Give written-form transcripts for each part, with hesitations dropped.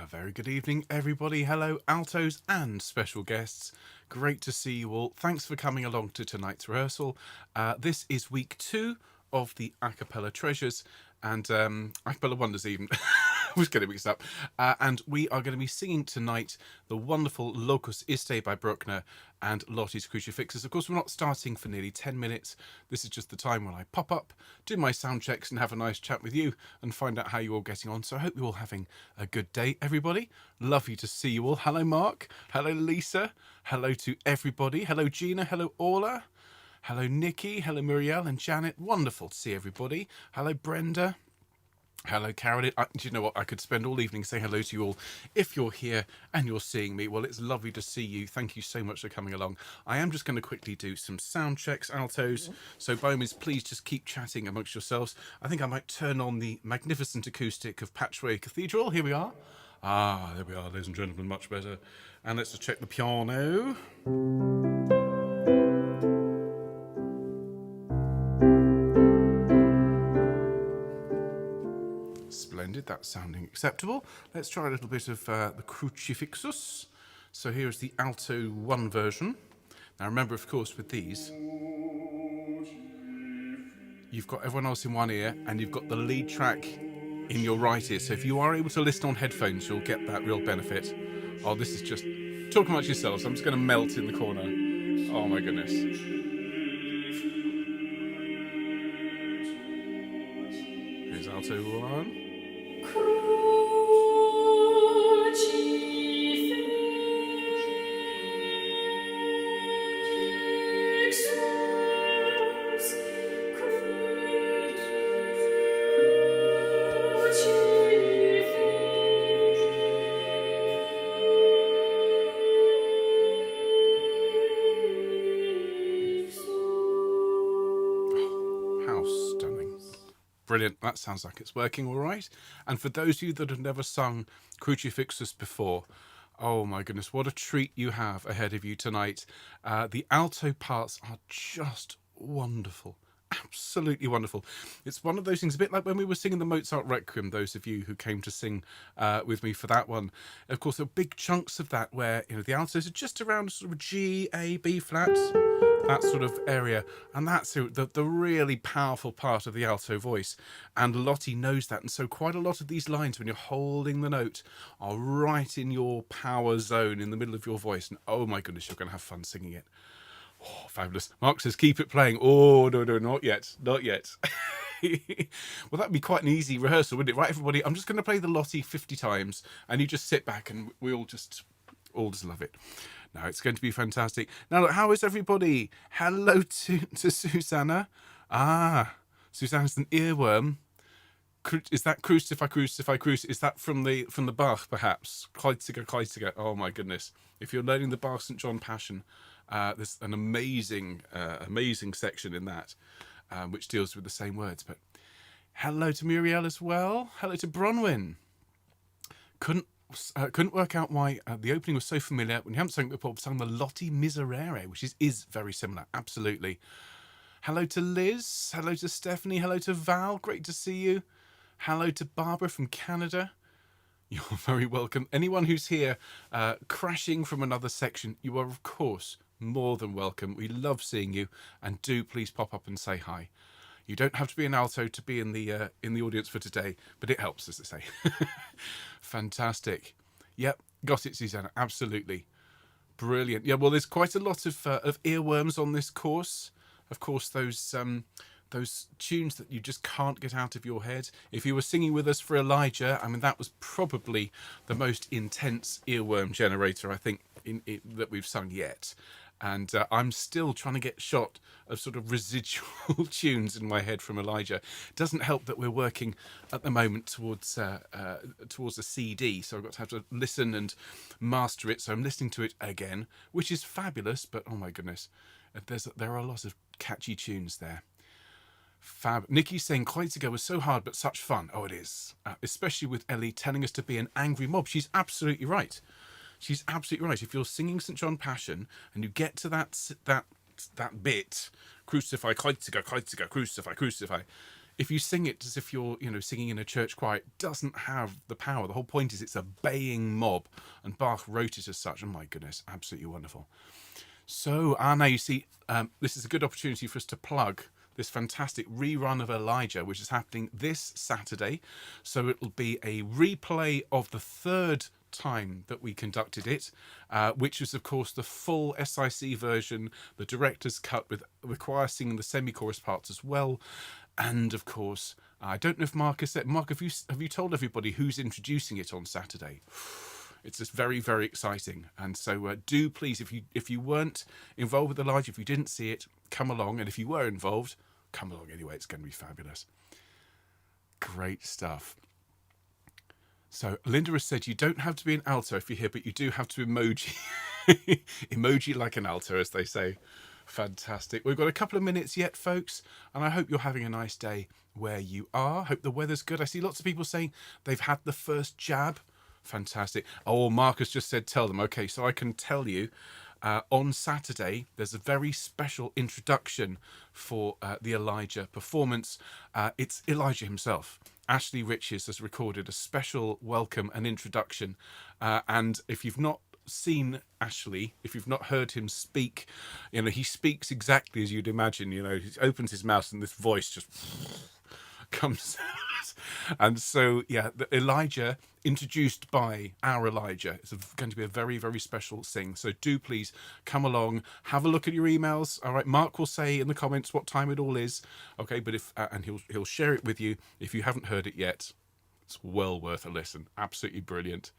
Very good evening, everybody. Hello, altos and special guests. Great to see you all. Thanks for coming along to tonight's rehearsal. This is week 2 of the a cappella treasures and a cappella wonders even. I was getting mixed up. And we are going to be singing tonight the wonderful Locus Iste by Bruckner and Lottie's Crucifixus. Of course, we're not starting for nearly 10 minutes. This is just the time when I pop up, do my sound checks and have a nice chat with you and find out how you're all getting on. So I hope you're all having a good day, everybody. Lovely to see you all. Hello, Mark. Hello, Lisa. Hello to everybody. Hello, Gina. Hello, Orla. Hello, Nikki. Hello, Muriel and Janet. Wonderful to see everybody. Hello, Brenda. Hello, Carolyn. Do you know what? I could spend all evening saying hello to you all. If you're here and you're seeing me, well, it's lovely to see you. Thank you so much for coming along. I am just going to quickly do some sound checks, altos. So, by all means, please just keep chatting amongst yourselves. I think I might turn on the magnificent acoustic of Patchway Cathedral. Here we are. Ah, there we are, ladies and gentlemen, much better. And let's just check the piano. Splendid, that's sounding acceptable. Let's try a little bit of the Crucifixus. So here is the Alto 1 version. Now remember, of course, with these, you've got everyone else in one ear and you've got the lead track in your right ear. So if you are able to listen on headphones, you'll get that real benefit. Oh, this is just... Talk amongst yourselves. I'm just going to melt in the corner. Oh my goodness. Here's Alto 1. Brilliant. That sounds like it's working all right. And for those of you that have never sung Crucifixus before, oh my goodness, what a treat you have ahead of you tonight. The alto parts are just wonderful. Absolutely wonderful. It's one of those things, a bit like when we were singing the Mozart Requiem, those of you who came to sing with me for that one. Of course, there are big chunks of that where, you know, the altos are just around sort of G, A, B flats, that sort of area. And that's the really powerful part of the alto voice. And Lottie knows that. And so quite a lot of these lines, when you're holding the note, are right in your power zone in the middle of your voice. And oh my goodness, you're going to have fun singing it. Oh, fabulous. Mark says, keep it playing. Oh, no, not yet. Not yet. Well, that'd be quite an easy rehearsal, wouldn't it? Right, everybody, I'm just going to play the Lottie 50 times and you just sit back and we all just love it. Now, it's going to be fantastic. Now, look, how is everybody? Hello to Susanna. Ah, Susanna's an earworm. Is that Crucify, Crucify, Crucify? Is that from the Bach, perhaps? Kreuziger, Kreuziger. Oh, my goodness. If you're learning the Bach St. John Passion, there's an amazing section in that, which deals with the same words. But hello to Muriel as well. Hello to Bronwyn. Couldn't work out why the opening was so familiar. When you haven't sung it before, sung the Lottie Miserere, which is very similar. Absolutely. Hello to Liz. Hello to Stephanie. Hello to Val. Great to see you. Hello to Barbara from Canada. You're very welcome. Anyone who's here crashing from another section, you are, of course, more than welcome. We love seeing you, and do please pop up and say hi. You don't have to be an alto to be in the audience for today, but it helps, as they say. Fantastic. Yep, got it, Susanna. Absolutely. Brilliant. Yeah, well, there's quite a lot of earworms on this course. Of course, those tunes that you just can't get out of your head. If you were singing with us for Elijah, I mean, that was probably the most intense earworm generator, I think, that we've sung yet. And I'm still trying to get shot of sort of residual tunes in my head from Elijah. It doesn't help that we're working at the moment towards a CD, so I've got to have to listen and master it. So I'm listening to it again, which is fabulous. But oh my goodness, there are a lot of catchy tunes there. Fab. Nikki's saying Kreuziger was so hard but such fun. Oh, it is. Especially with Ellie telling us to be an angry mob. She's absolutely right. She's absolutely right. If you're singing St. John Passion and you get to that bit, Crucify, Kreuziger, Kreuziger, Crucify, Crucify, if you sing it as if you're, singing in a church choir, it doesn't have the power. The whole point is it's a baying mob, and Bach wrote it as such. Oh my goodness, absolutely wonderful. So, Anna, you see, this is a good opportunity for us to plug this fantastic rerun of Elijah, which is happening this Saturday. So it'll be a replay of the third time that we conducted it, which was, of course, the full SIC version, the director's cut with the choir singing the semi-chorus parts as well. And, of course, I don't know if Mark has said, Mark, have you told everybody who's introducing it on Saturday? It's just very, very exciting. And so do please, if you weren't involved with Elijah, if you didn't see it, come along. And if you were involved, come along anyway. It's going to be fabulous. Great stuff. So Linda has said you don't have to be an alto if you're here, but you do have to emoji. Emoji like an alto, as they say. Fantastic. We've got a couple of minutes yet, folks, and I hope you're having a nice day where you are. Hope the weather's good. I see lots of people saying they've had the first jab. Fantastic. Oh, Marcus just said tell them. Okay, so I can tell you on Saturday there's a very special introduction for the Elijah performance. It's Elijah himself. Ashley Riches has recorded a special welcome and introduction. And if you've not seen Ashley, if you've not heard him speak, he speaks exactly as you'd imagine. He opens his mouth and this voice just comes out. And so, yeah, Elijah, introduced by our Elijah. It's going to be a very, very special sing. So do please come along, have a look at your emails. All right, Mark will say in the comments what time it all is. Okay, but and he'll share it with you if you haven't heard it yet. It's well worth a listen. Absolutely brilliant.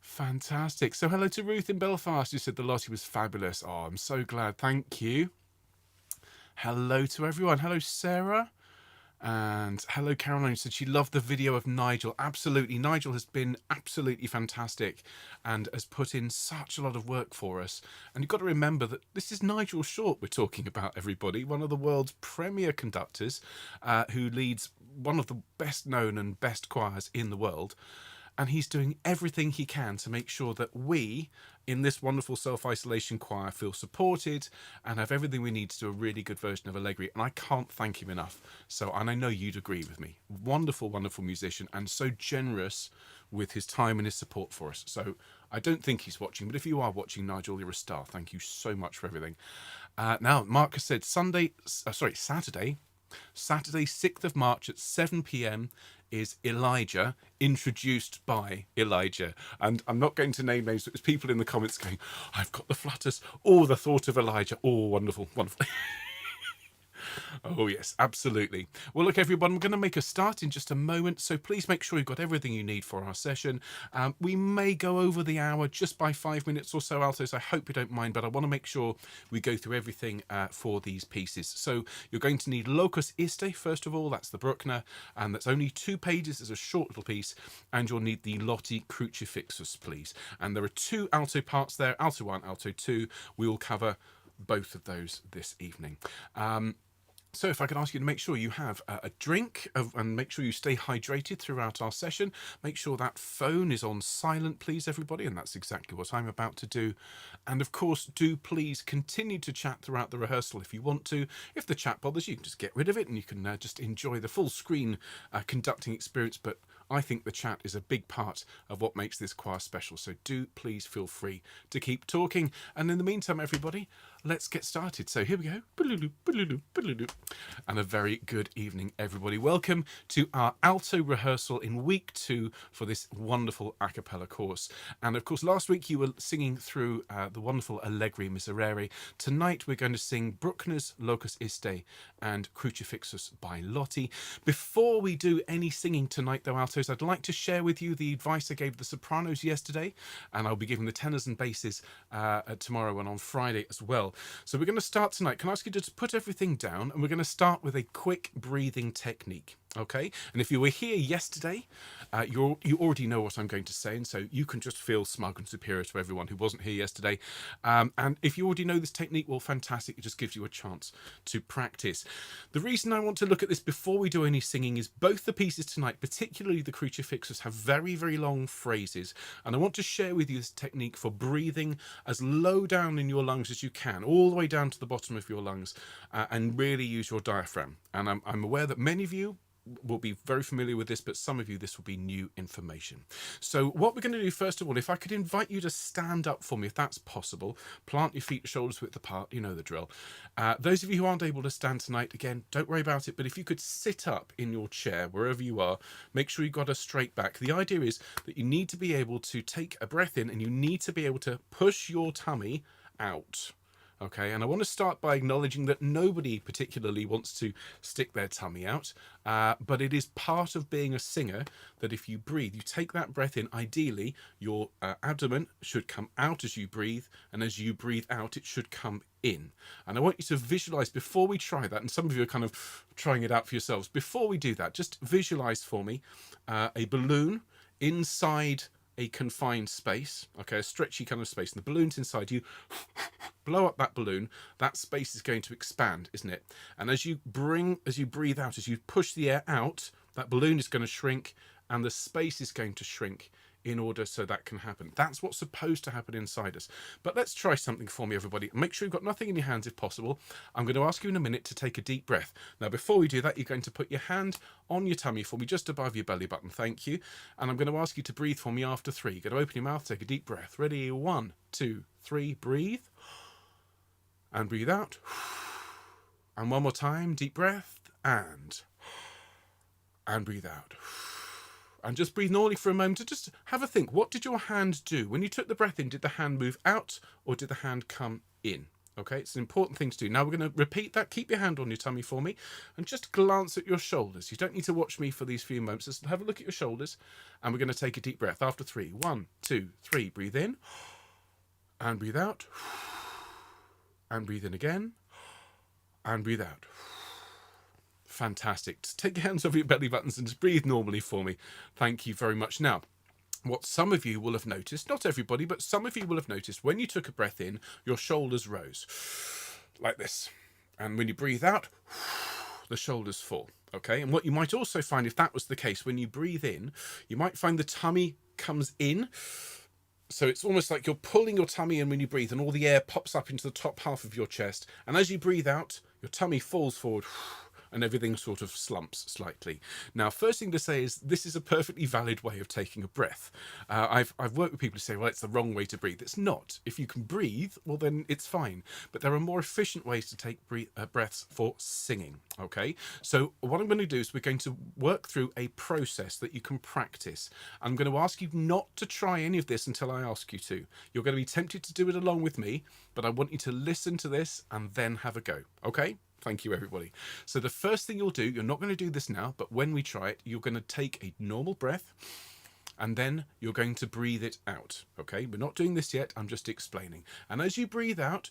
Fantastic. So hello to Ruth in Belfast, who said the Lottie was fabulous. Oh, I'm so glad. Thank you. Hello to everyone. Hello, Sarah. And hello, Caroline, said she loved the video of Nigel. Absolutely. Nigel has been absolutely fantastic and has put in such a lot of work for us. And you've got to remember that this is Nigel Short we're talking about, everybody. One of the world's premier conductors who leads one of the best known and best choirs in the world. And he's doing everything he can to make sure that we, in this wonderful self-isolation choir, feel supported and have everything we need to do a really good version of Allegri. And I can't thank him enough. And I know you'd agree with me. Wonderful, wonderful musician, and so generous with his time and his support for us. So I don't think he's watching, but if you are watching, Nigel, you're a star. Thank you so much for everything. Now, Mark has said Saturday, 6th of March at 7 p.m. is Elijah, introduced by Elijah. And I'm not going to name names, but there's people in the comments going, I've got the flutters. Oh, the thought of Elijah. Oh, wonderful, wonderful. Oh, yes, absolutely. Well, look, everyone, we're going to make a start in just a moment, so please make sure you've got everything you need for our session. We may go over the hour just by 5 minutes or so, altos. I hope you don't mind, but I want to make sure we go through everything for these pieces. So you're going to need Locus Iste, first of all. That's the Bruckner, and that's only 2 pages. It's a short little piece, and you'll need the Lotti Crucifixus, please. And there are 2 alto parts there, Alto 1, Alto 2. We will cover both of those this evening. So if I could ask you to make sure you have a drink and make sure you stay hydrated throughout our session. Make sure that phone is on silent, please, everybody. And that's exactly what I'm about to do. And of course, do please continue to chat throughout the rehearsal if you want to. If the chat bothers you, can just get rid of it and you can just enjoy the full screen conducting experience. But I think the chat is a big part of what makes this choir special. So do please feel free to keep talking. And in the meantime, everybody, let's get started. So here we go. And a very good evening, everybody. Welcome to our alto rehearsal in week 2 for this wonderful a cappella course. And of course, last week you were singing through the wonderful Allegri Miserere. Tonight we're going to sing Bruckner's Locus Iste and Crucifixus by Lotti. Before we do any singing tonight, though, altos, I'd like to share with you the advice I gave the sopranos yesterday, and I'll be giving the tenors and basses tomorrow and on Friday as well. So we're going to start tonight. Can I ask you to just put everything down, and we're going to start with a quick breathing technique. Okay, and if you were here yesterday, you already know what I'm going to say, and so you can just feel smug and superior to everyone who wasn't here yesterday. And if you already know this technique, well, fantastic, it just gives you a chance to practice. The reason I want to look at this before we do any singing is both the pieces tonight, particularly the crucifixus, have very, very long phrases, and I want to share with you this technique for breathing as low down in your lungs as you can, all the way down to the bottom of your lungs, and really use your diaphragm. And I'm aware that many of you will be very familiar with this, but some of you, this will be new information. So what we're going to do, first of all, if I could invite you to stand up for me, if that's possible, plant your feet shoulders width apart, you know the drill. Those of you who aren't able to stand tonight, again, don't worry about it, but if you could sit up in your chair, wherever you are, make sure you've got a straight back. The idea is that you need to be able to take a breath in and you need to be able to push your tummy out. Okay, and I want to start by acknowledging that nobody particularly wants to stick their tummy out, but it is part of being a singer that if you breathe, you take that breath in, ideally your abdomen should come out as you breathe, and as you breathe out, it should come in. And I want you to visualize before we try that, and some of you are kind of trying it out for yourselves. Before we do that, just visualize for me a balloon inside a confined space, okay, a stretchy kind of space, and the balloon's inside you. Blow up that balloon, that space is going to expand, isn't it? And as you breathe out, as you push the air out, that balloon is going to shrink and the space is going to shrink in order so that can happen. That's what's supposed to happen inside us. But let's try something for me, everybody. Make sure you've got nothing in your hands if possible. I'm going to ask you in a minute to take a deep breath. Now, before we do that, you're going to put your hand on your tummy for me, just above your belly button. Thank you. And I'm going to ask you to breathe for me after 3. You're going to open your mouth, take a deep breath. Ready? 1, 2, 3, breathe. And breathe out. And one more time, deep breath, and breathe out. And just breathe normally for a moment to just have a think. What did your hand do? When you took the breath in, did the hand move out or did the hand come in? Okay, it's an important thing to do. Now we're going to repeat that. Keep your hand on your tummy for me and just glance at your shoulders. You don't need to watch me for these few moments. Just have a look at your shoulders and we're going to take a deep breath. After 3, 1, 2, 3, breathe in and breathe out. And breathe in again, and breathe out. Fantastic. Just take your hands over your belly buttons and just breathe normally for me. Thank you very much. Now, what some of you will have noticed, not everybody, but some of you will have noticed, when you took a breath in, your shoulders rose, like this. And when you breathe out, the shoulders fall, okay? And what you might also find, if that was the case, when you breathe in, you might find the tummy comes in. So it's almost like you're pulling your tummy in when you breathe and all the air pops up into the top half of your chest. And as you breathe out, your tummy falls forward and everything sort of slumps slightly. Now, first thing to say is this is a perfectly valid way of taking a breath. I've worked with people who say, well, it's the wrong way to breathe. It's not. If you can breathe, well, then it's fine. But there are more efficient ways to take breaths for singing, okay? So what I'm going to do is we're going to work through a process that you can practice. I'm going to ask you not to try any of this until I ask you to. You're going to be tempted to do it along with me, but I want you to listen to this and then have a go, okay? Thank you, everybody. So the first thing you'll do, you're not going to do this now, but when we try it, you're going to take a normal breath and then you're going to breathe it out. Okay, we're not doing this yet. I'm just explaining. And as you breathe out,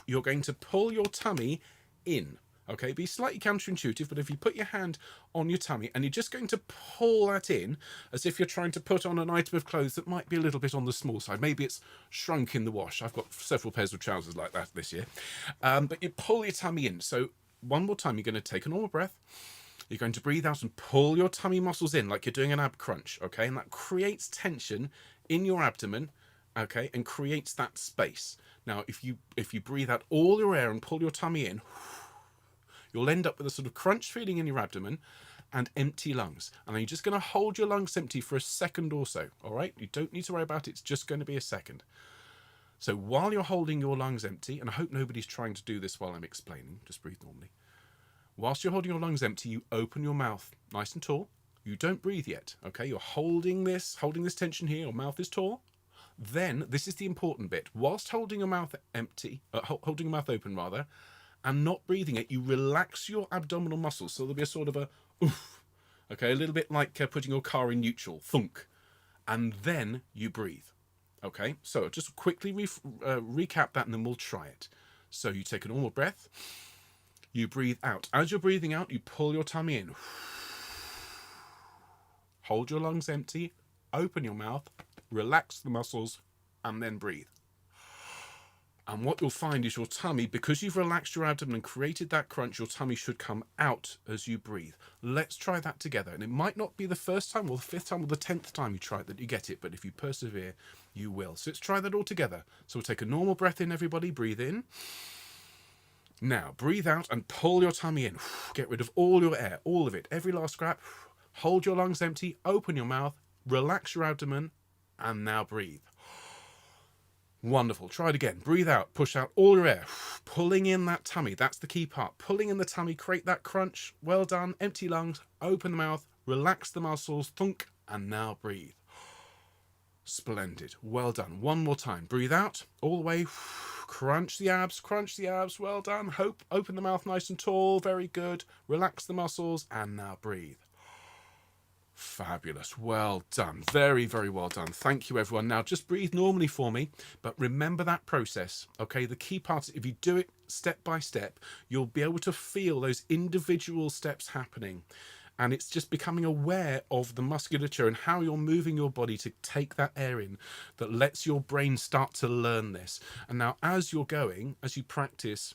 you're going to pull your tummy in. Okay, be slightly counterintuitive, but if you put your hand on your tummy and you're just going to pull that in as if you're trying to put on an item of clothes that might be a little bit on the small side. Maybe it's shrunk in the wash. I've got several pairs of trousers like that this year. But you pull your tummy in. So one more time, you're going to take a normal breath. You're going to breathe out and pull your tummy muscles in like you're doing an ab crunch. Okay, and that creates tension in your abdomen. Okay, and creates that space. Now, if you breathe out all your air and pull your tummy in, you'll end up with a sort of crunch feeling in your abdomen and empty lungs. And then you're just going to hold your lungs empty for a second or so, all right? You don't need to worry about it. It's just going to be a second. So while you're holding your lungs empty, and I hope nobody's trying to do this while I'm explaining, just breathe normally. Whilst you're holding your lungs empty, you open your mouth nice and tall. You don't breathe yet, okay? You're holding this tension here. Your mouth is tall. Then, this is the important bit. Whilst holding your mouth empty, holding your mouth open rather, and not breathing it, you relax your abdominal muscles. So there'll be a sort of a oof, okay, a little bit like putting your car in neutral, thunk, and then you breathe. Okay, so just quickly recap that and then we'll try it. So you take a normal breath, you breathe out. As you're breathing out, you pull your tummy in. Hold your lungs empty, open your mouth, relax the muscles, and then breathe. And what you'll find is your tummy, because you've relaxed your abdomen and created that crunch, your tummy should come out as you breathe. Let's try that together. And it might not be the first time or the 5th time or the 10th time you try it that you get it, but if you persevere, you will. So let's try that all together. So we'll take a normal breath in, everybody. Breathe in. Now, breathe out and pull your tummy in. Get rid of all your air, all of it, every last scrap. Hold your lungs empty, open your mouth, relax your abdomen, and now breathe. Wonderful. Try it again. Breathe out. Push out all your air. Pulling in that tummy. That's the key part. Pulling in the tummy. Create that crunch. Well done. Empty lungs. Open the mouth. Relax the muscles. Thunk. And now breathe. Splendid. Well done. One more time. Breathe out. All the way. Crunch the abs. Crunch the abs. Well done. Hope. Open the mouth nice and tall. Very good. Relax the muscles. And now breathe. Fabulous. Well done. Very, very well done. Thank you, everyone. Now, just breathe normally for me, but remember that process, okay? The key part is if you do it step by step, you'll be able to feel those individual steps happening. And it's just becoming aware of the musculature and how you're moving your body to take that air in that lets your brain start to learn this. And now, as you're going, as you practice,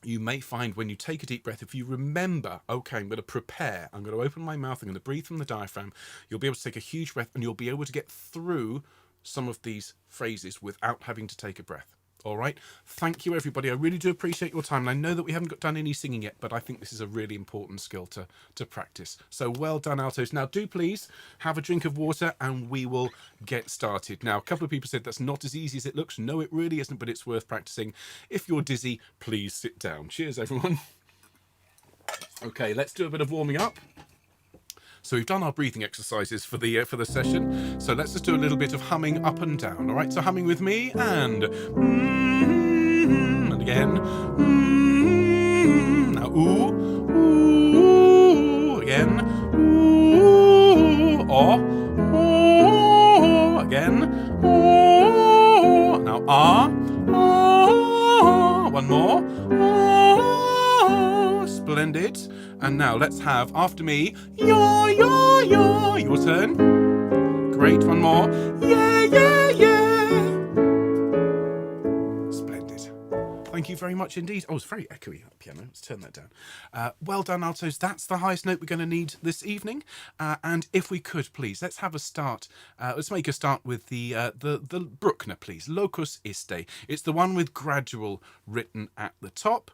you may find when you take a deep breath, if you remember, okay, I'm going to prepare, I'm going to open my mouth, I'm going to breathe from the diaphragm, you'll be able to take a huge breath and you'll be able to get through some of these phrases without having to take a breath. All right. Thank you, everybody. I really do appreciate your time. And I know that we haven't done any singing yet, but I think this is a really important skill to practice. So well done, altos. Now, do please have a drink of water and we will get started. Now, a couple of people said that's not as easy as it looks. No, it really isn't, but it's worth practicing. If you're dizzy, please sit down. Cheers, everyone. Okay, let's do a bit of warming up. So we've done our breathing exercises for the session. So let's just do a little bit of humming up and down. All right, so humming with me and again. Now ooh, ooh, again. Ooh, ooh, again. Ooh. Now one more. Splendid. And now let's have, after me, yo, yo, yo. Your turn. Great, one more. Yeah, yeah, yeah. Splendid. Thank you very much indeed. Oh, it's very echoey, that piano. Let's turn that down. Well done, altos. That's the highest note we're going to need this evening. And if we could, please, let's have a start. Let's make a start with the Bruckner, please. Locus iste. It's the one with gradual written at the top.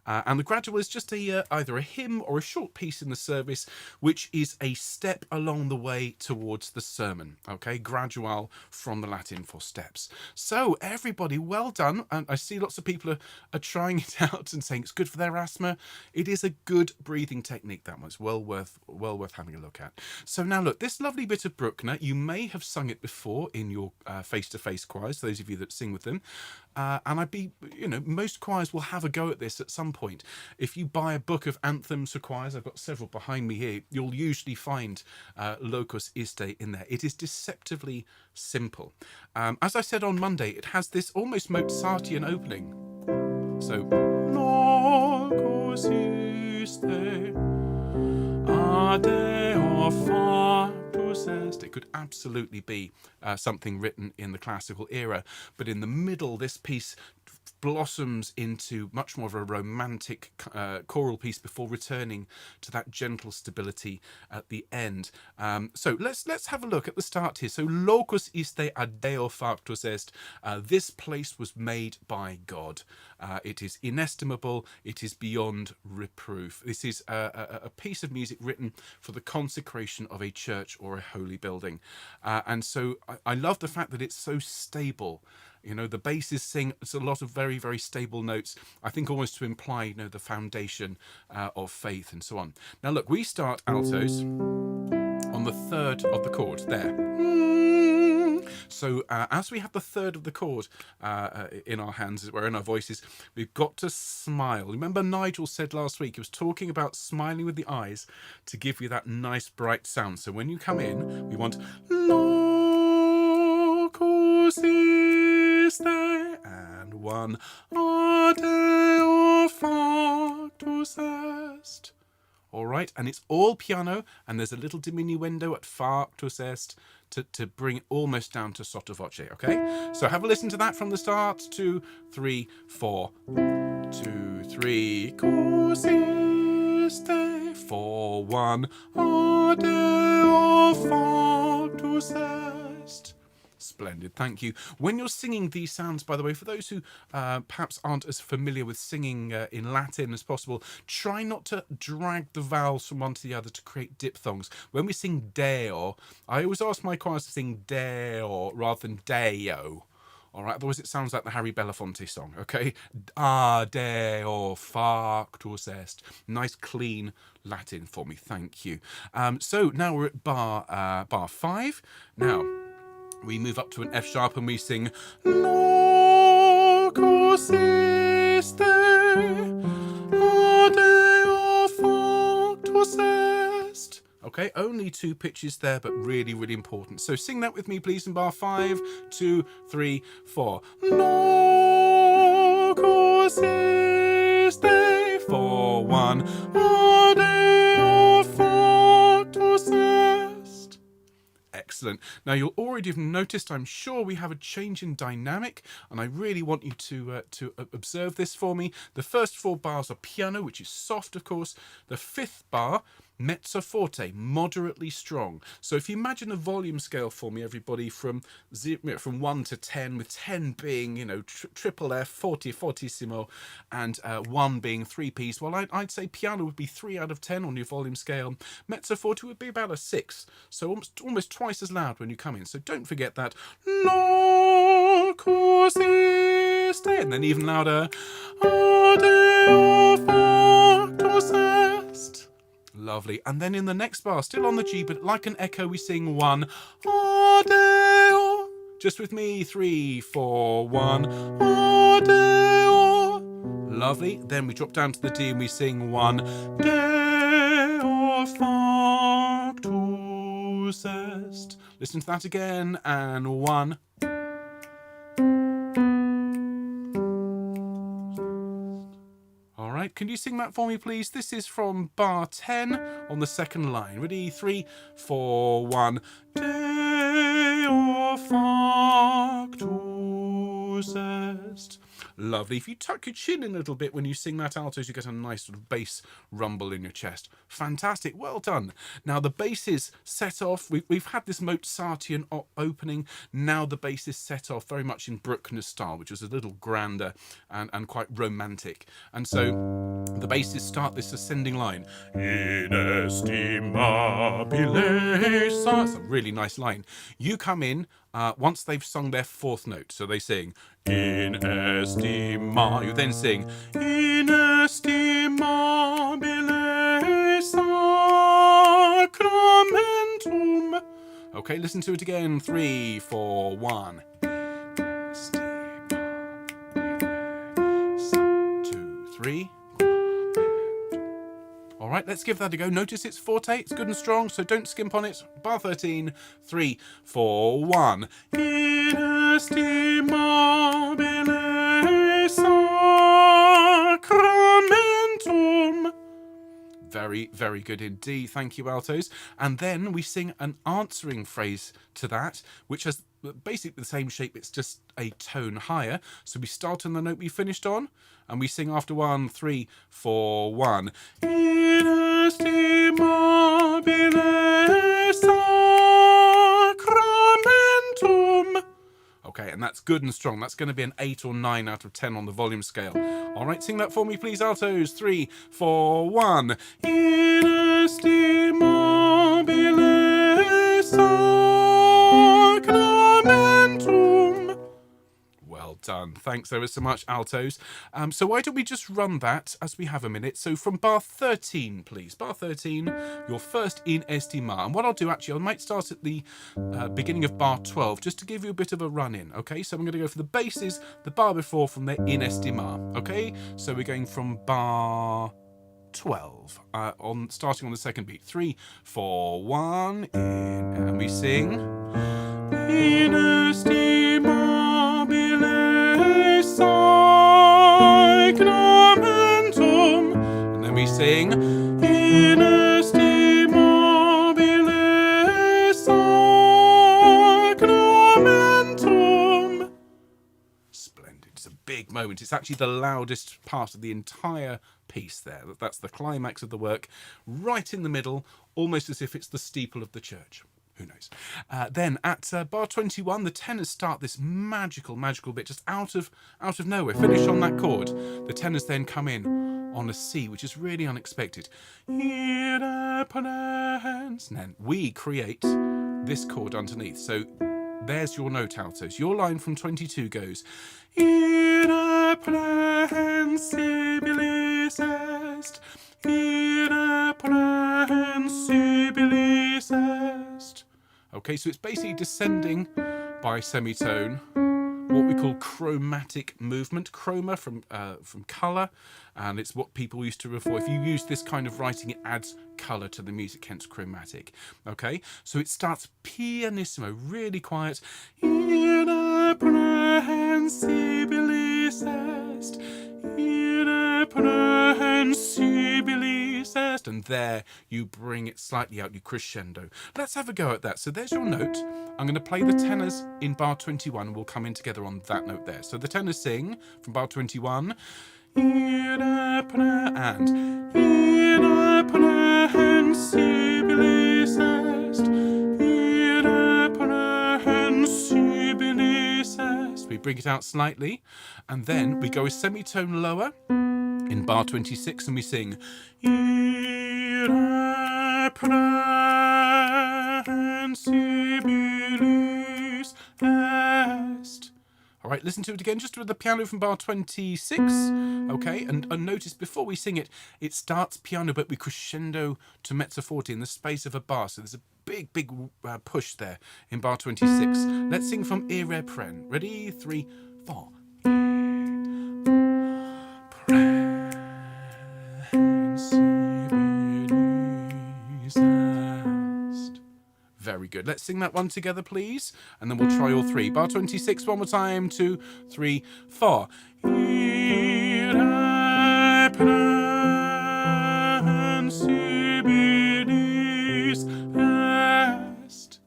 And the gradual is just either a hymn or a short piece in the service, which is a step along the way towards the sermon. Okay, gradual from the Latin for steps. So everybody, well done. And I see lots of people are trying it out and saying it's good for their asthma. It is a good breathing technique. That one's well worth having a look at. So now look, this lovely bit of Bruckner, you may have sung it before in your face-to-face choirs, those of you that sing with them. And most choirs will have a go at this at some point. If you buy a book of anthems for choirs, I've got several behind me here, you'll usually find Locus iste in there. It is deceptively simple. As I said on Monday, it has this almost Mozartian opening. So, Locus iste adeo factus est. It could absolutely be something written in the classical era, but in the middle, this piece blossoms into much more of a romantic choral piece before returning to that gentle stability at the end. So let's have a look at the start here. So locus iste ad Deo factus est. This place was made by God. It is inestimable. It is beyond reproof. This is a piece of music written for the consecration of a church or a holy building. And so I love the fact that it's so stable. You know, the basses sing, it's a lot of very, very stable notes, I think almost to imply, the foundation of faith and so on. Now, look, we start altos on the third of the chord, there. So as we have the third of the chord in our hands, as it were, in our voices, we've got to smile. Remember Nigel said last week, he was talking about smiling with the eyes to give you that nice, bright sound. So when you come in, we want locus iste, and one adeo factus est. All right, and it's all piano, and there's a little diminuendo at fa octus est to bring it almost down to sotto voce. Okay, so have a listen to that from the start. 2, 3, 4. 2, 3, cosiste, 4, 1, adeo factus est. Splendid, thank you. When you're singing these sounds, by the way, for those who perhaps aren't as familiar with singing in Latin as possible, try not to drag the vowels from one to the other to create diphthongs. When we sing deo, I always ask my choirs to sing deo rather than deo. All right, otherwise it sounds like the Harry Belafonte song, okay? Adeo factus est. Nice, clean Latin for me, thank you. So now we're at bar 5. Now, we move up to an F sharp and we sing Locus iste, adeo factus est. Okay, only 2 pitches there, but really, really important. So sing that with me, please, in bar 5, 2, 3, 4. Locus iste, 4, 1, adeo factus est. Excellent. Now, you'll already have noticed, I'm sure, we have a change in dynamic, and I really want you to observe this for me. The first 4 bars are piano, which is soft, of course. The 5th bar, mezzo forte, moderately strong. So if you imagine a volume scale for me, everybody, from 1 to 10, with 10 being, triple F, forte, fortissimo, and 1 being 3-piece, well, I'd say piano would be 3 out of 10 on your volume scale. Mezzo forte would be about a 6, so almost twice as loud when you come in. So don't forget that. Locus iste, and then even louder. Adeo factus est. Lovely. And then in the next bar, still on the G, but like an echo, we sing 1. Adeo. Just with me. 3, 4, 1. Adeo. Lovely. Then we drop down to the D and we sing 1. Deo factus est. Listen to that again. And 1. Can you sing that for me, please? This is from bar 10 on the second line. Ready? 3, 4, 1. Deo factus est. Lovely. If you tuck your chin in a little bit when you sing that altos, you get a nice sort of bass rumble in your chest. Fantastic. Well done. Now the bass is set off. We've had this Mozartian opening. Now the bass is set off very much in Bruckner's style, which is a little grander and quite romantic. And so the basses start this ascending line. Inestimabile sa. It's a really nice line. You come in once they've sung their 4th note. So they sing in estima. You then sing inestimabile sacramentum. Okay, listen to it again. 3, 4, 1. 2, 3. All right, let's give that a go. Notice it's forte, it's good and strong, so don't skimp on it. Bar 13, 3, 4, 1. Inestimabile sacramentum. Very, very good indeed. Thank you, altos. And then we sing an answering phrase to that, which has basically the same shape. It's just a tone higher. So we start on the note we finished on, and we sing after 1, 3, 4, 1. Inestimabile sacramentum. Okay, and that's good and strong. That's going to be an 8 or 9 out of 10 on the volume scale. All right, sing that for me, please, altos. 3, 4, 1. Inestimabile sacramentum. Well done. Thanks ever so much, altos. So why don't we just run that as we have a minute. So from bar 13, please. Bar 13, your first in estima. And what I'll do, actually, I might start at the beginning of bar 12, just to give you a bit of a run-in, okay? So I'm going to go for the basses, the bar before from the in estima, okay? So we're going from bar 12, starting on the second beat. 3, 4, 1, in, and we sing inestimabile sacramentum, and then we sing in moment. It's actually the loudest part of the entire piece there. That's the climax of the work, right in the middle, almost as if it's the steeple of the church. Who knows? Then at bar 21, the tenors start this magical bit just out of nowhere. Finish on that chord. The tenors then come in on a C, which is really unexpected. And then we create this chord underneath. So there's your note, altos. Your line from 22 goes irreprehensibilis est, irreprehensibilis est. Okay, so it's basically descending by semitone, what we call chromatic movement. Chroma from colour, and it's what people used to refer. If you use this kind of writing, it adds colour to the music, hence chromatic. Okay, so it starts pianissimo, really quiet. Irreprehensibilis est, irreprehensibilis est, and there you bring it slightly out, you crescendo. Let's have a go at that. So there's your note. I'm going to play the tenors in bar 21 and we'll come in together on that note there. So the tenors sing from bar 21, and irreprehensibilis est, irreprehensibilis est. We bring it out slightly, and then we go a semitone lower in bar 26 and we sing irreprehensibilis est. All right, listen to it again, just with the piano from bar 26, okay? And notice before we sing it, it starts piano, but we crescendo to mezzo forte in the space of a bar. So there's a big push there in bar 26. Let's sing from irrepren. Ready? 3, 4. Very good. Let's sing that one together, please. And then we'll try all three. Bar 26, one more time. 2, 3, 4. Irreprehensibilis est.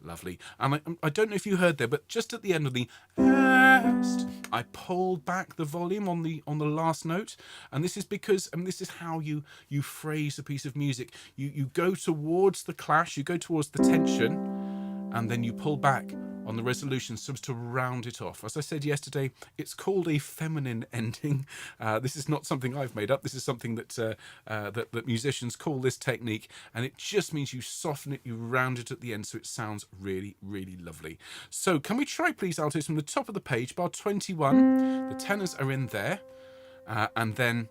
Lovely. And I don't know if you heard there, but just at the end of the est, I pulled back the volume on the last note, and this is because this is how you phrase a piece of music. You go towards the clash, you go towards the tension, and then you pull back on the resolution so as to round it off. As I said yesterday, it's called a feminine ending. This is not something I've made up. This is something that musicians call this technique, and it just means you soften it, you round it at the end, so it sounds really lovely. So can we try, please, altos, from the top of the page, bar 21. The tenors are in there, and then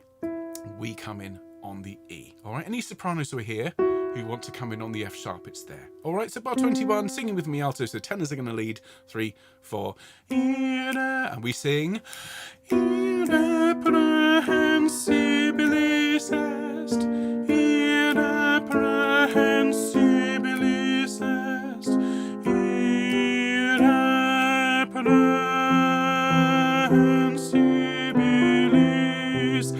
we come in on the E. All right, any sopranos who are here who want to come in on the F sharp, it's there. All right, so bar 21, singing with me, altos. The tenors are going to lead. 3, 4, and we sing irreprehensibilis est, irreprehensibilis est, irreprehensibilis est.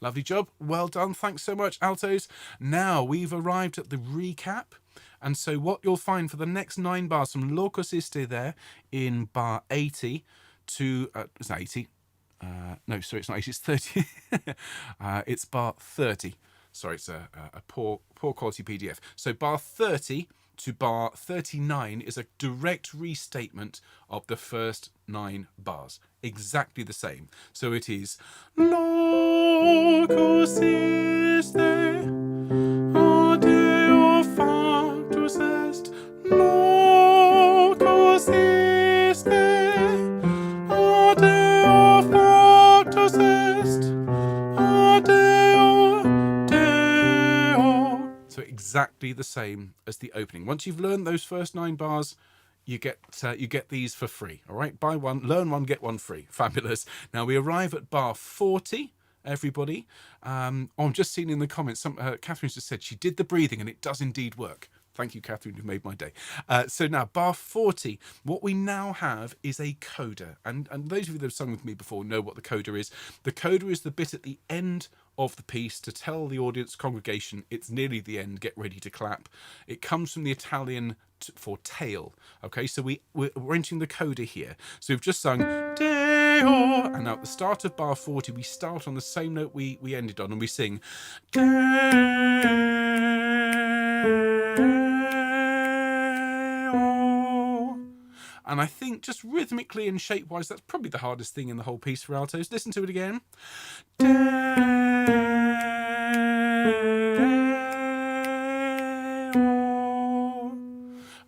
Lovely job. Well done. Thanks so much, altos. Now we've arrived at the recap. And so what you'll find for the next 9 bars from Locus Iste there in bar 80 to... is that 80? No, sorry, it's not 80, it's 30. It's bar 30. Sorry, it's a poor quality PDF. So bar 30 to bar 39 is a direct restatement of the first 9 bars. Exactly the same. So it is Locus Iste, Adeo factus est, Locus Iste, Adeo factus est, Adeo Deo. So exactly the same as the opening. Once you've learned those first 9 bars, you get these for free. All right, buy one, learn one, get one free. Fabulous. Now we arrive at bar 40. Everybody, I'm just seeing in the comments. Catherine's just said she did the breathing, and it does indeed work. Thank you, Catherine, you made my day. So now, bar 40, what we now have is a coda. And those of you that have sung with me before know what the coda is. The coda is the bit at the end of the piece to tell the audience, congregation, it's nearly the end, get ready to clap. It comes from the Italian for tail. Okay, so we're entering the coda here. So we've just sung Deo, and now at the start of bar 40, we start on the same note we ended on, and we sing Deo. And I think just rhythmically and shape-wise, that's probably the hardest thing in the whole piece for altos. Listen to it again.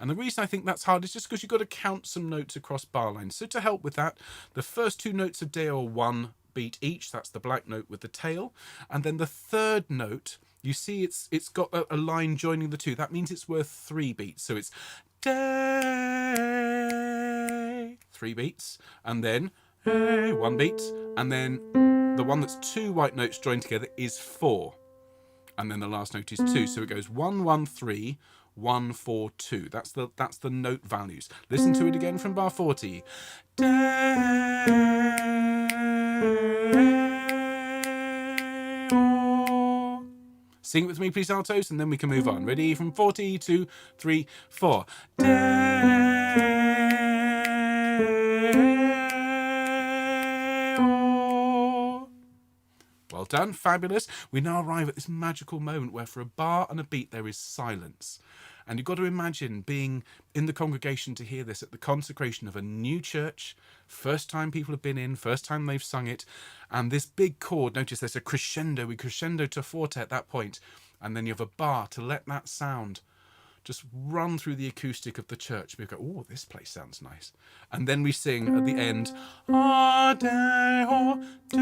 And the reason I think that's hard is just because you've got to count some notes across bar lines. So to help with that, the first two notes of Deo are one beat each. That's the black note with the tail. And then the third note, you see it's got a line joining the two. That means it's worth 3 beats. So it's day, 3 beats, and then 1 beat, and then the one that's 2 white notes joined together is 4, and then the last note is 2. So it goes 1 1 3 1 4 2. That's the note values. Listen to it again from bar 40. Sing it with me, please, altos, and then we can move on. Ready? From 40, 2, 3, 4. Well done, fabulous. We now arrive at this magical moment where for a bar and a beat there is silence. And you've got to imagine being in the congregation to hear this at the consecration of a new church, first time people have been in, first time they've sung it, and this big chord, notice there's a crescendo, we crescendo to forte at that point, and then you have a bar to let that sound just run through the acoustic of the church. We go, oh, this place sounds nice. And then we sing at the end, Adeo, Deo,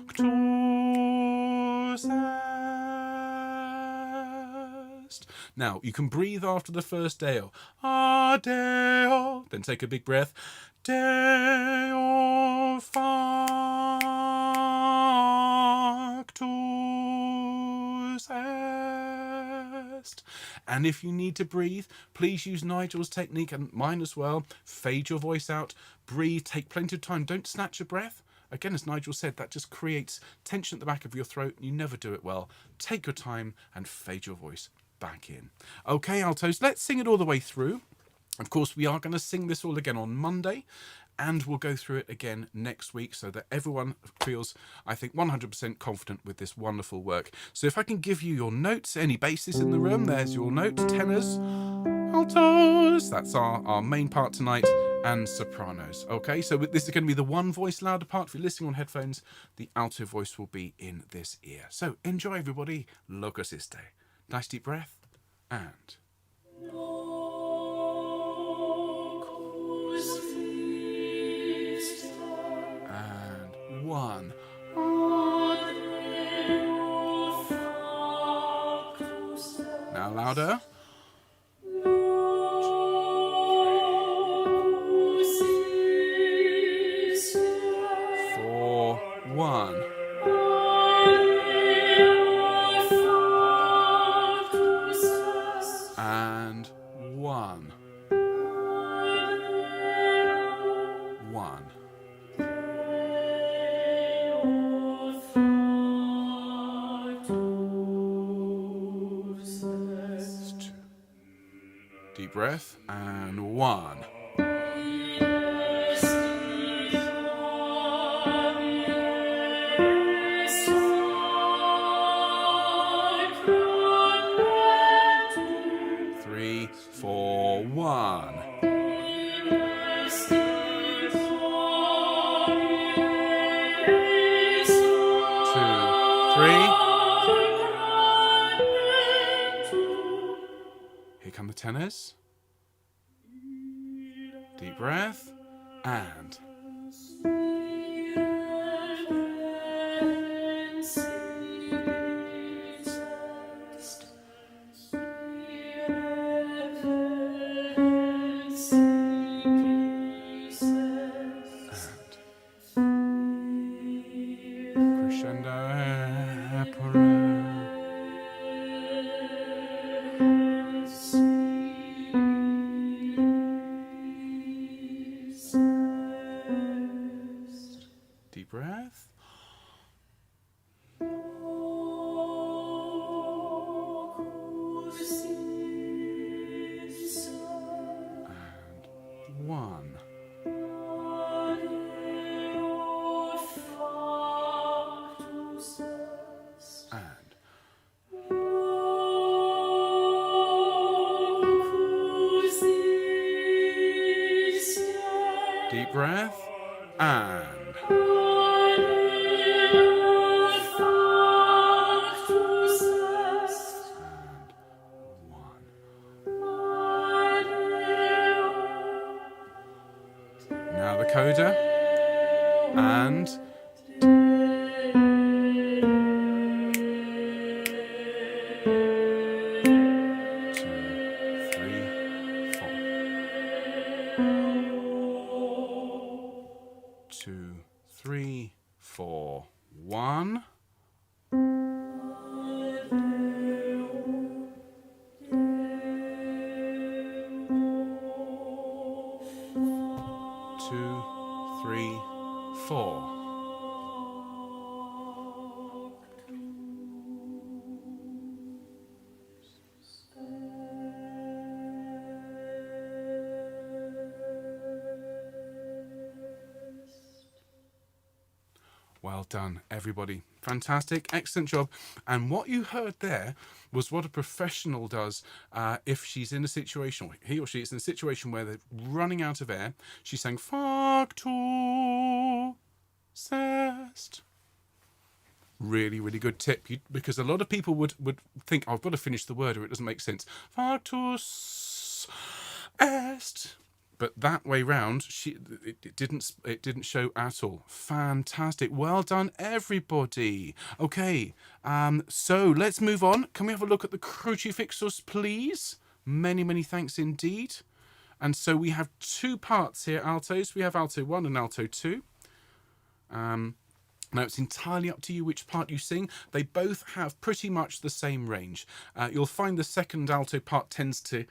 factus est. Now, you can breathe after the first Deo. Adeo. Then take a big breath. Deo, factus est. And if you need to breathe, please use Nigel's technique and mine as well. Fade your voice out, breathe, take plenty of time. Don't snatch a breath. Again, as Nigel said, that just creates tension at the back of your throat. You never do it well. Take your time and fade your voice back in. Okay, altos, let's sing it all the way through. Of course, we are going to sing this all again on Monday, and we'll go through it again next week so that everyone feels, I think, 100% confident with this wonderful work. So if I can give you your notes, any basses in the room, there's your note, tenors, altos, that's our main part tonight, and sopranos. Okay, so this is going to be the one voice louder part. If you're listening on headphones, the alto voice will be in this ear. So enjoy, everybody. Loco siste. Nice deep breath, and... and 1. Now louder. 4, 1. And 1. 1. Deep breath, and 1. Three, 4, 1. 2, 3. Here come the tenors. Deep breath, and... crescendo. breath, and one. Now the coda, and 2, 3, 4, 1. 2, 3, 4. Well done, everybody. Fantastic, excellent job. And what you heard there was what a professional does if she's in a situation, or he or she is in a situation where they're running out of air. She's saying factus est. Really, really good tip, because a lot of people would think, oh, I've got to finish the word or it doesn't make sense. Factus est. But that way round, it didn't show at all. Fantastic. Well done, everybody. Okay, so let's move on. Can we have a look at the crucifixus, please? Many, many thanks indeed. And so we have two parts here, altos. We have alto 1 and alto 2. Now, it's entirely up to you which part you sing. They both have pretty much the same range. You'll find the second alto part tends to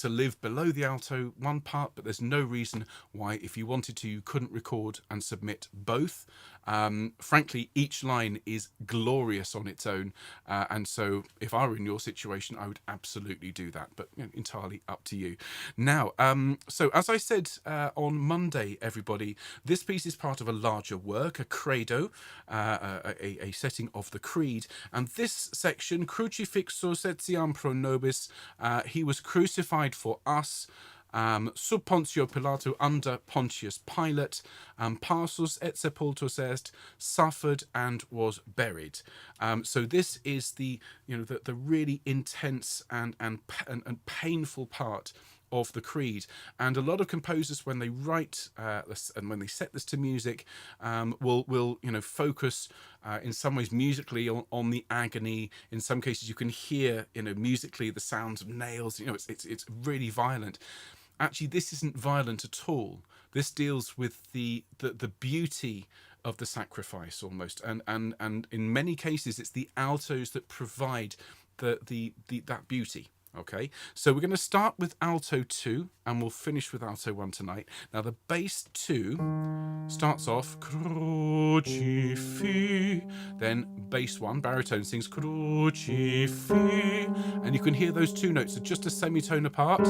live below the alto 1 part, but there's no reason why, if you wanted to, you couldn't record and submit both. Frankly, each line is glorious on its own, and so if I were in your situation, I would absolutely do that, but entirely up to you. Now, so as I said on Monday, everybody, this piece is part of a larger work, a credo, a setting of the creed, and this section, Crucifixus etiam pro nobis, he was crucified for us, sub Pontio Pilato, under Pontius Pilate, passus et sepultus est, suffered and was buried. So this is the really intense and painful part of the creed, and a lot of composers, when they write this and when they set this to music, will focus in some ways musically on the agony. In some cases, you can hear musically the sounds of nails. It's really violent. Actually, this isn't violent at all. This deals with the beauty of the sacrifice almost, and in many cases, it's the altos that provide that beauty. Okay, so we're going to start with alto 2 and we'll finish with alto 1 tonight. Now the bass 2 starts off crucifi, then bass 1, baritone, sings crucifi, and you can hear those two notes are just a semitone apart.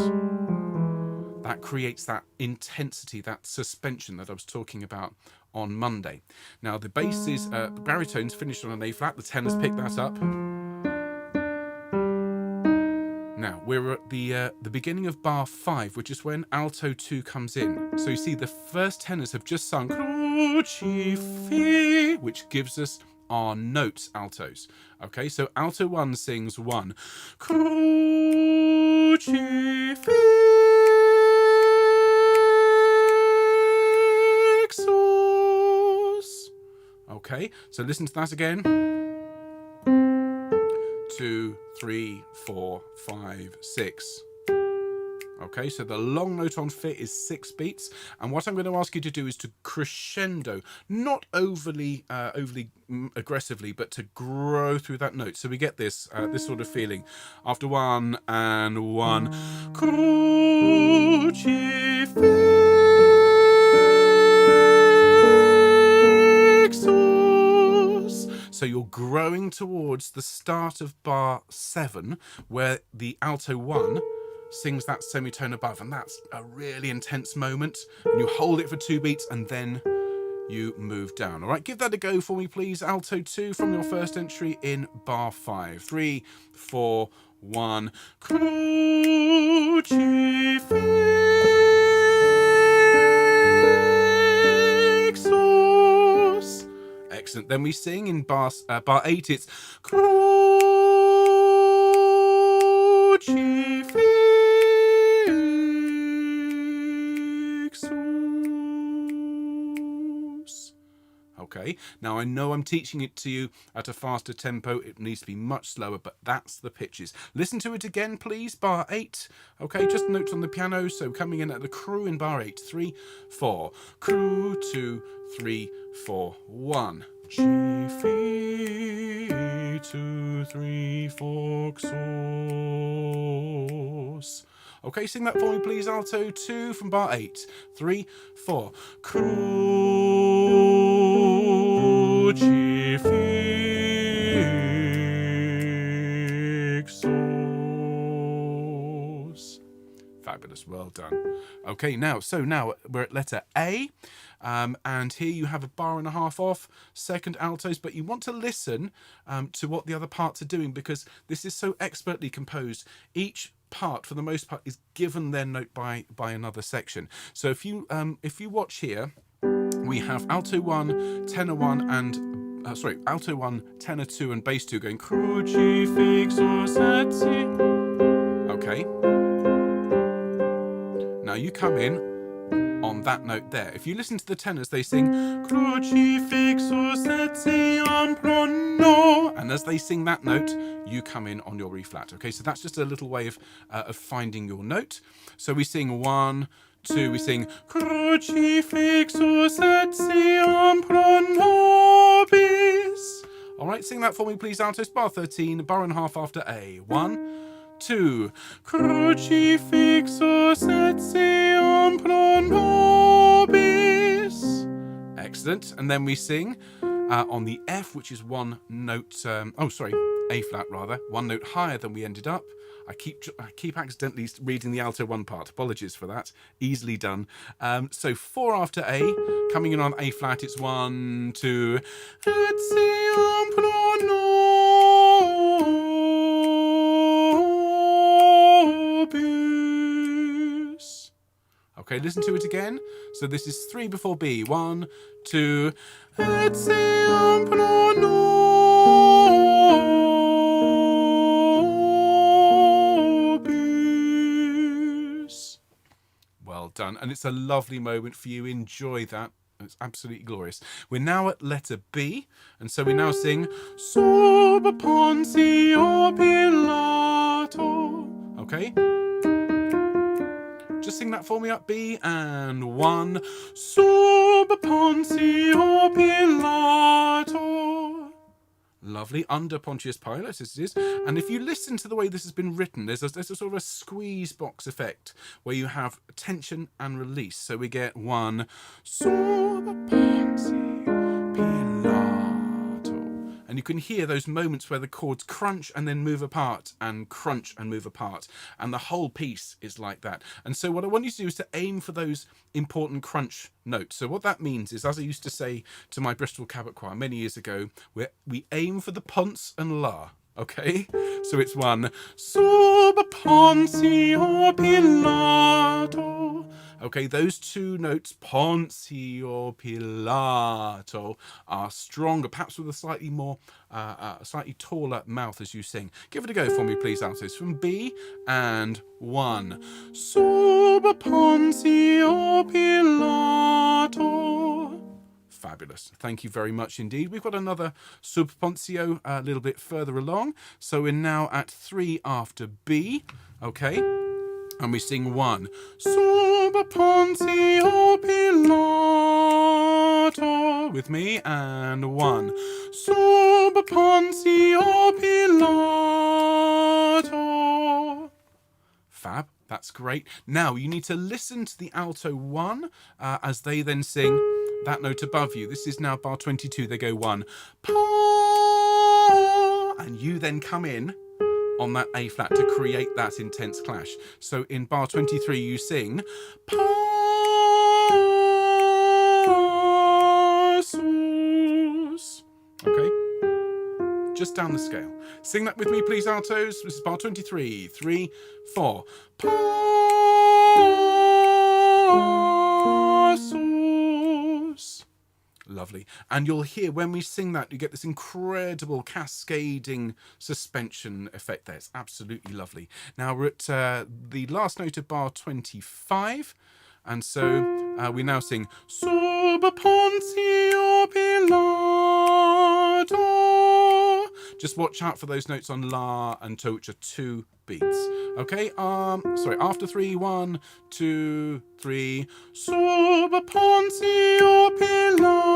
That creates that intensity, that suspension that I was talking about on Monday. Now the bass is, the baritone's finished on an A flat, the tenors pick that up. Now, we're at the beginning of bar 5, which is when alto 2 comes in. So you see the first tenors have just sung crucifi, which gives us our notes, altos. Okay, so alto 1 sings 1, crucifixus. Okay, so listen to that again. 2, 3, 4, 5, 6. Okay, so the long note on fit is 6 beats, and what I'm going to ask you to do is to crescendo, not overly aggressively, but to grow through that note. So we get this this sort of feeling after 1 and 1. Crucifixus. So you're growing towards the start of bar 7, where the alto 1 sings that semitone above, and that's a really intense moment. And you hold it for 2 beats, and then you move down. All right, give that a go for me, please. Alto 2 from your first entry in bar 5. 3, 4, 1. Crucifix. Excellent. Then we sing in bar 8, it's Crucifixus. Okay, now I know I'm teaching it to you at a faster tempo. It needs to be much slower, but that's the pitches. Listen to it again, please. Bar 8. Okay, just notes on the piano. So coming in at the cru in bar 8. 3, 4. Cru, 2, 3, 4, 1. G, Fi, 2, 3, 4, Xos. Okay, sing that for me, please, alto. 2 from bar 8. 3, 4. Crucifixus. Fabulous, well done. Okay, now we're at letter A, and here you have a bar and a half off, second altos, but you want to listen to what the other parts are doing, because this is so expertly composed. Each part, for the most part, is given their note by another section. So if you watch here, we have alto 1, tenor 1, and alto 1, tenor 2, and bass 2 going crucifixus et si. Okay. Now you come in on that note there. If you listen to the tenors, they sing crucifixus et siam prono, and as they sing that note, you come in on your E flat. Okay, so that's just a little way of finding your note. So we sing 1, 2, we sing crucifixus et siam pro nobis. All right, sing that for me, please, altos. Bar 13, bar and a half after A. 1, 2. Crucifixus et siam pro nobis. Excellent. And then we sing on the F, which is one note. A flat rather, one note higher than we ended up. I keep accidentally reading the alto 1 part. Apologies for that. Easily done. So 4 after A, coming in on A flat, it's 1, 2. Et siam pro nobis. Okay, listen to it again. So this is 3 before B. 1, 2. Et siam pro nobis. Well done. And it's a lovely moment for you. Enjoy that. It's absolutely glorious. We're now at letter B, and so we now sing Sub Pontio Pilato. Okay? Just sing that for me up B, and 1. Sub Pontio Pilato. Lovely, under Pontius Pilate, as it is. And if you listen to the way this has been written, there's a sort of a squeeze box effect where you have tension and release. So we get 1, Sub Pontio Pilato. And you can hear those moments where the chords crunch and then move apart, and crunch and move apart. And the whole piece is like that. And so what I want you to do is to aim for those important crunch notes. So what that means is, as I used to say to my Bristol Cabot Choir many years ago, we aim for the ponce and la. Okay? So it's 1, Sub Pontio Pilato. Okay, those two notes, Pontio Pilato, are stronger, perhaps with a slightly more, slightly taller mouth as you sing. Give it a go for me, please, altos. From B, and 1, Sub Pontio Pilato. Fabulous. Thank you very much indeed. We've got another Sub Pontio a little bit further along. So we're now at 3 after B. Okay. And we sing 1, Sub Pontio Pilato. With me, and 1, Sub Pontio Pilato. Fab. That's great. Now you need to listen to the alto 1 as they then sing that note above you. This is now bar 22. They go 1, pa, and you then come in on that A flat to create that intense clash. So in bar 23 you sing passus. Okay? Just down the scale. Sing that with me, please, altos. This is bar 23. 3, 4. Passus. Lovely. And you'll hear when we sing that, you get this incredible cascading suspension effect there. It's absolutely lovely. Now we're at the last note of bar 25. And so we now sing Sub Pontio Pilato. Just watch out for those notes on La and To, which are 2 beats. Okay, sorry, after 3, 1, 2, 3. Sub Pontio Pilato.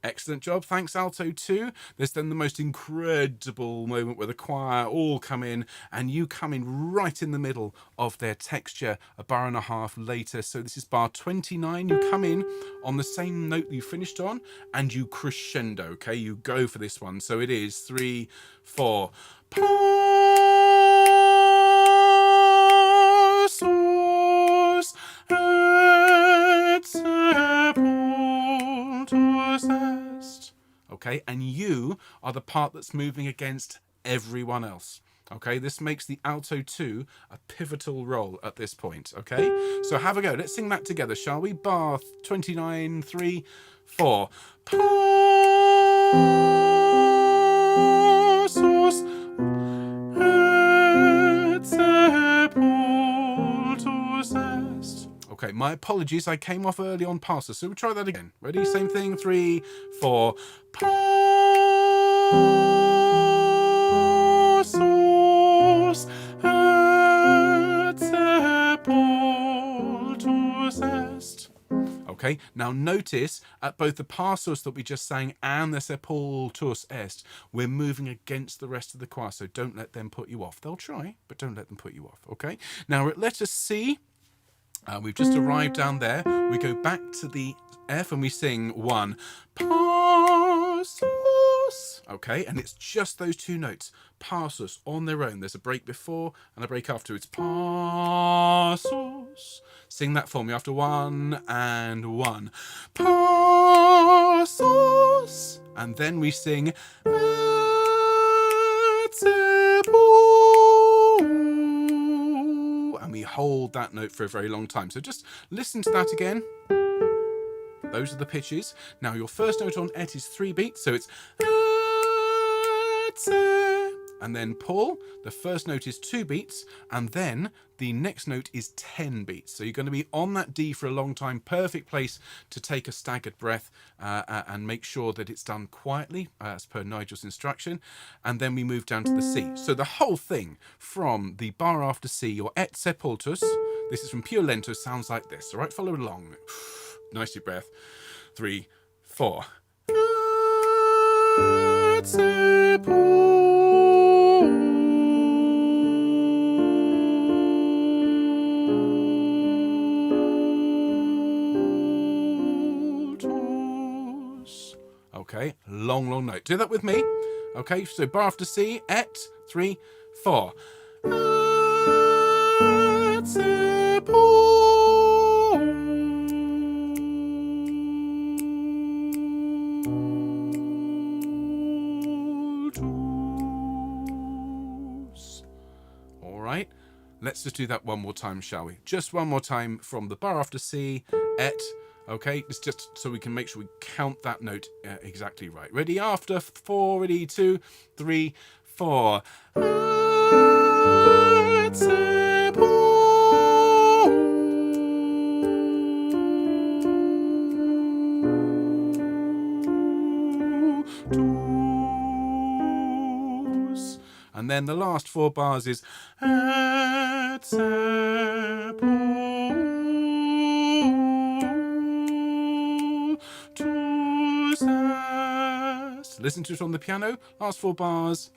Excellent job. Thanks, Alto 2. There's then the most incredible moment where the choir all come in and you come in right in the middle of their texture a bar and a half later. So this is bar 29. You come in on the same note you finished on and you crescendo, okay? You go for this one. So it is 3, 4. Passus et sepultus est. Okay, and you are the part that's moving against everyone else. Okay, this makes the alto 2 a pivotal role at this point. Okay, so have a go. Let's sing that together, shall we? Bar 29, 3, 4. Passus et sepultus est. Okay, my apologies. I came off early on passus, so we'll try that again. Ready? Same thing. 3, 4. Passus et sepultus est. Okay, now notice at both the passus that we just sang and the sepultus est, we're moving against the rest of the choir, so don't let them put you off. They'll try, but don't let them put you off, okay? Now we're at letter C. We've just arrived down there. We go back to the F and we sing 1. Passus. Okay, and it's just those 2 notes. Passus on their own. There's a break before and a break after. It's passus. Sing that for me after 1 and 1. Passus. And then we sing et sepultus. And we hold that note for a very long time. So just listen to that again. Those are the pitches. Now your first note on et is 3 beats, so it's and then pull. The first note is 2 beats, and then the next note is 10 beats. So you're going to be on that D for a long time. Perfect place to take a staggered breath and make sure that it's done quietly, as per Nigel's instruction. And then we move down to the C. So the whole thing from the bar after C, your et sepultus, this is from pure lento, sounds like this. All right, follow along. Nice deep breath. 3, 4. Et sepultus. Okay, long note. Do that with me. Okay, so bar after C, et, 3, 4. Et sepultus. All right, let's just do that one more time, shall we? Just one more time from the bar after C, et. Okay, it's just so we can make sure we count that note exactly right. Ready? After 4, ready? 2, 3, 4. Et sepultus. And then the last 4 bars is et sepultus est. Listen to it on the piano. Last 4 bars.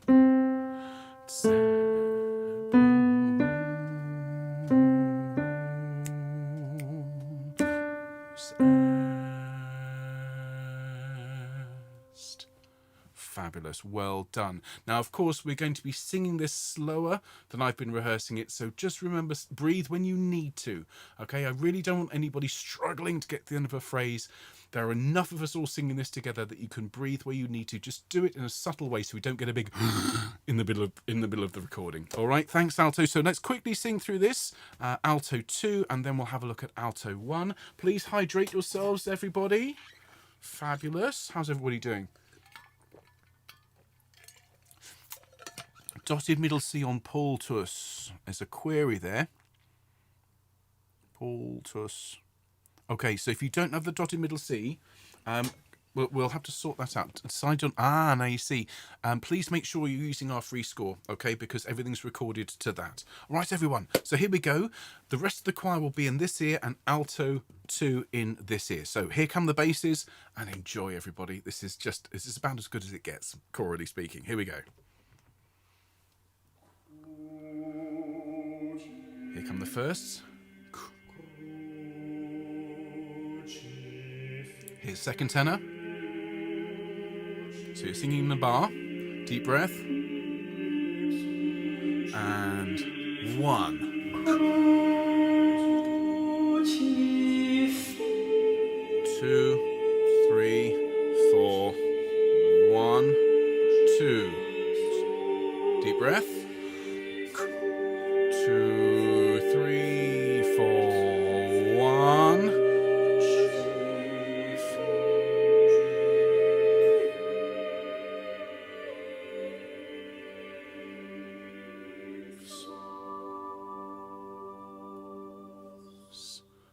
Fabulous. Well done. Now, of course, we're going to be singing this slower than I've been rehearsing it, so just remember, breathe when you need to. Okay, I really don't want anybody struggling to get to the end of a phrase. There are enough of us all singing this together that you can breathe where you need to. Just do it in a subtle way so we don't get a big in the middle of the recording. All right, thanks, Alto. So let's quickly sing through this, Alto 2, and then we'll have a look at Alto 1. Please hydrate yourselves, everybody. Fabulous. How's everybody doing? Dotted middle C on Paultus. There's a query there. Paultus. Okay, so if you don't have the dotted middle C, we'll have to sort that out. Decide on, now you see. Please make sure you're using our free score, okay, because everything's recorded to that. All right, everyone. So here we go. The rest of the choir will be in this ear and Alto 2 in this ear. So here come the basses, and enjoy, everybody. This is about as good as it gets, chorally speaking. Here we go. Here come the firsts. Here's second tenor. So you're singing in the bar. Deep breath. And 1. 2, 3, 4. 1, 2. Deep breath. 2, 3, 4. 1.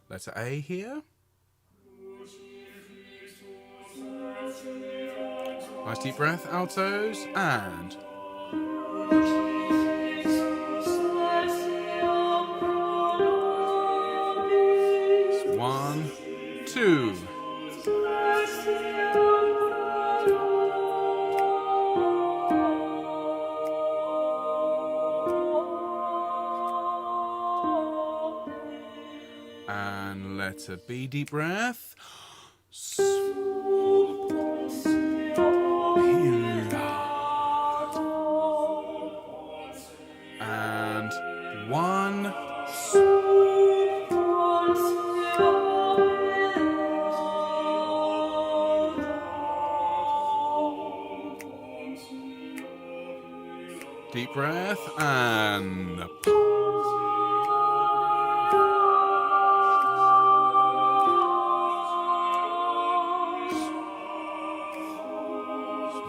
Letter A here. Nice deep breath, altos, and 1, 2. And letter B, deep breath. And 1. Deep breath and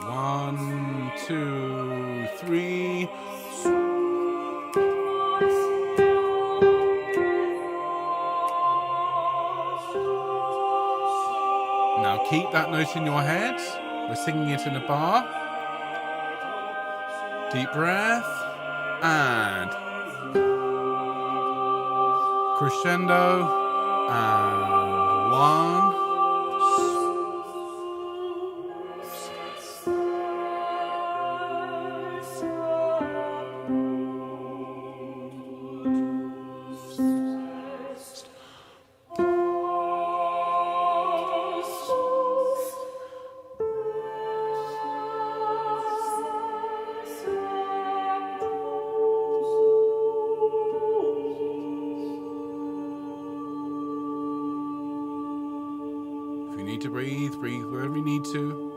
1, 2, 3. Now keep that note in your head. We're singing it in a bar. Deep breath and crescendo and 1. If you need to breathe, breathe wherever you need to.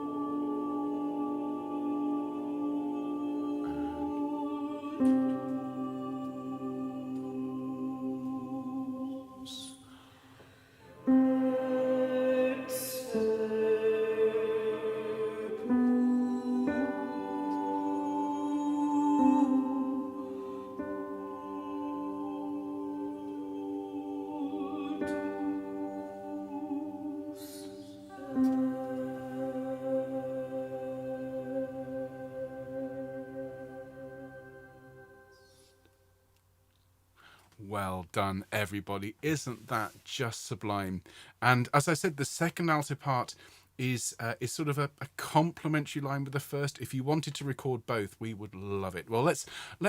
Well done, everybody. Isn't that just sublime? And as I said, the second alto part is sort of a complementary line with the first. If you wanted to record both, we would love it. Well, let's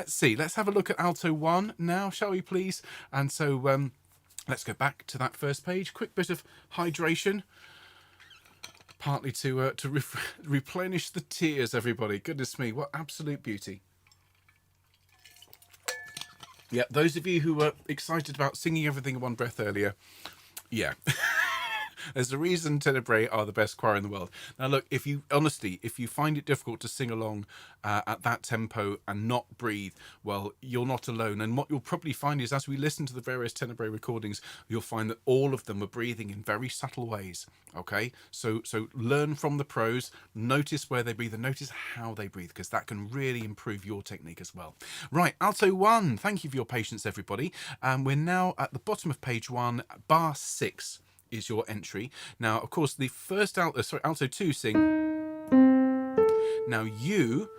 see. Let's have a look at Alto 1 now, shall we, please? And so let's go back to that first page. Quick bit of hydration. partly to replenish the tears, everybody. Goodness me, what absolute beauty. Yeah, those of you who were excited about singing everything in one breath earlier, yeah. There's a reason Tenebrae are the best choir in the world. Now, look, if you find it difficult to sing along at that tempo and not breathe, well, you're not alone. And what you'll probably find is, as we listen to the various Tenebrae recordings, you'll find that all of them are breathing in very subtle ways. Okay, so learn from the pros, notice where they breathe, and notice how they breathe, because that can really improve your technique as well. Right, Alto 1. Thank you for your patience, everybody. We're now at the bottom of page 1, bar 6. Is your entry. Now, of course, the first Alto 2 sing. Now you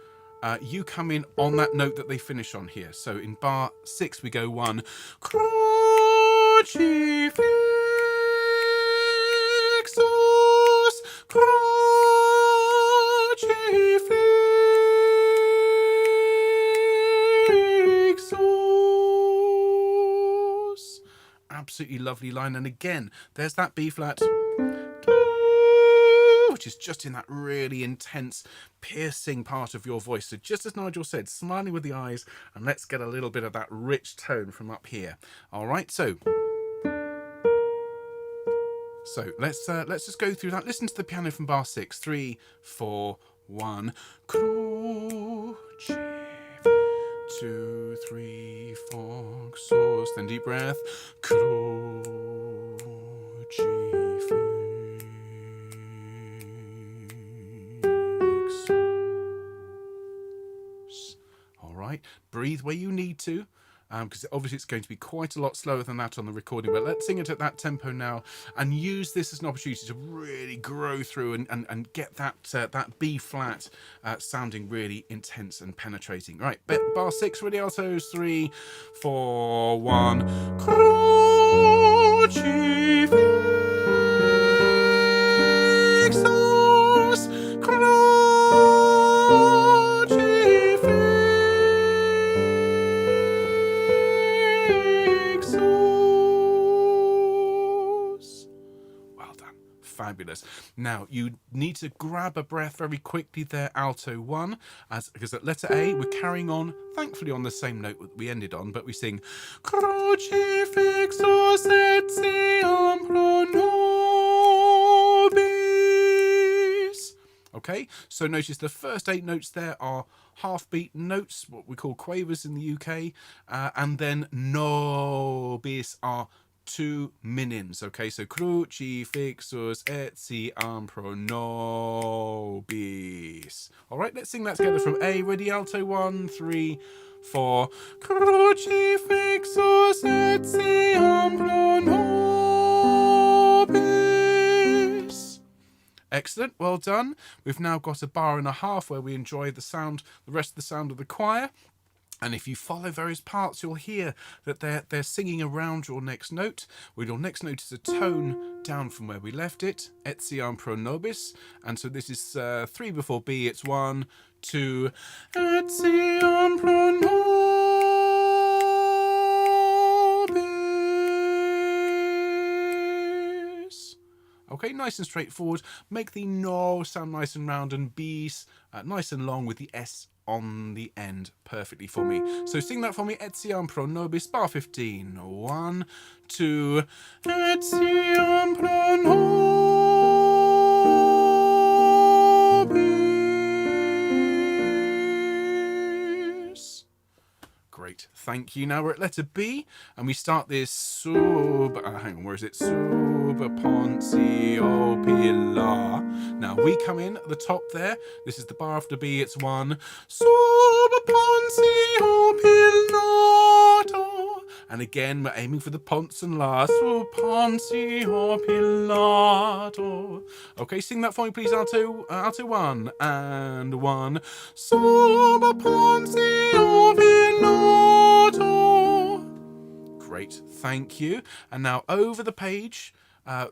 come in on that note that they finish on here. So in bar 6 we go 1. Crucifixus, crucifixus. Absolutely lovely line. And again, there's that B flat, which is just in that really intense, piercing part of your voice. So just as Nigel said, smiling with the eyes, and let's get a little bit of that rich tone from up here. All right, so let's just go through that. Listen to the piano from bar 6. 3, 4, 1. Crucifix. 2, 3, 4. Source. Then deep breath. Crucifix. All right. Breathe where you need to. Because obviously it's going to be quite a lot slower than that on the recording, but let's sing it at that tempo now and use this as an opportunity to really grow through and get that B flat sounding really intense and penetrating. Right, bar 6, ready, altos, 3, 4, 1. Crucifixus, fabulous. Now you need to grab a breath very quickly there, Alto 1, because at letter A we're carrying on, thankfully on the same note that we ended on, but we sing Crucifixus etiam pro nobis. Okay, so notice the first 8 notes there are half-beat notes, what we call quavers in the UK, and then nobis are 2 minims. Okay, so crucifixus etiam pro nobis. All right, let's sing that together from A. Ready, alto, 1, 3, 4. Crucifixus etiam pro nobis. Excellent, well done. We've now got a bar and a half where we enjoy the sound, the rest of the sound of the choir. And if you follow various parts, you'll hear that they're singing around your next note. Well, your next note is a tone down from where we left it, etiam pro nobis. And so this is 3 before B. It's 1, 2, etiam pro nobis. Okay, nice and straightforward. Make the no sound nice and round, and B's nice and long with the S on the end perfectly for me. So sing that for me. Etiam pro nobis, bar 15. 1, 2. Etiam pro nobis. Great, thank you. Now we're at letter B, and we start this sub. Hang on, where is it? Sub pontio pilar. Now we come in at the top there. This is the bar after B. It's 1. Sub pontio pilato. And again, we're aiming for the ponts and la. Sub pontio pilato. Okay, sing that for me, please, alto. Alto 1 and 1. Sub pontio pilato. Great, thank you. And now over the page,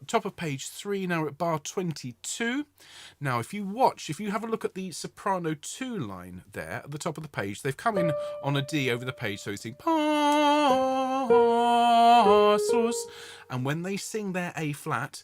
top of page 3, now we're at bar 22. Now if you have a look at the soprano 2 line there at the top of the page, they've come in on a D over the page, so you sing passus, and when they sing their A flat,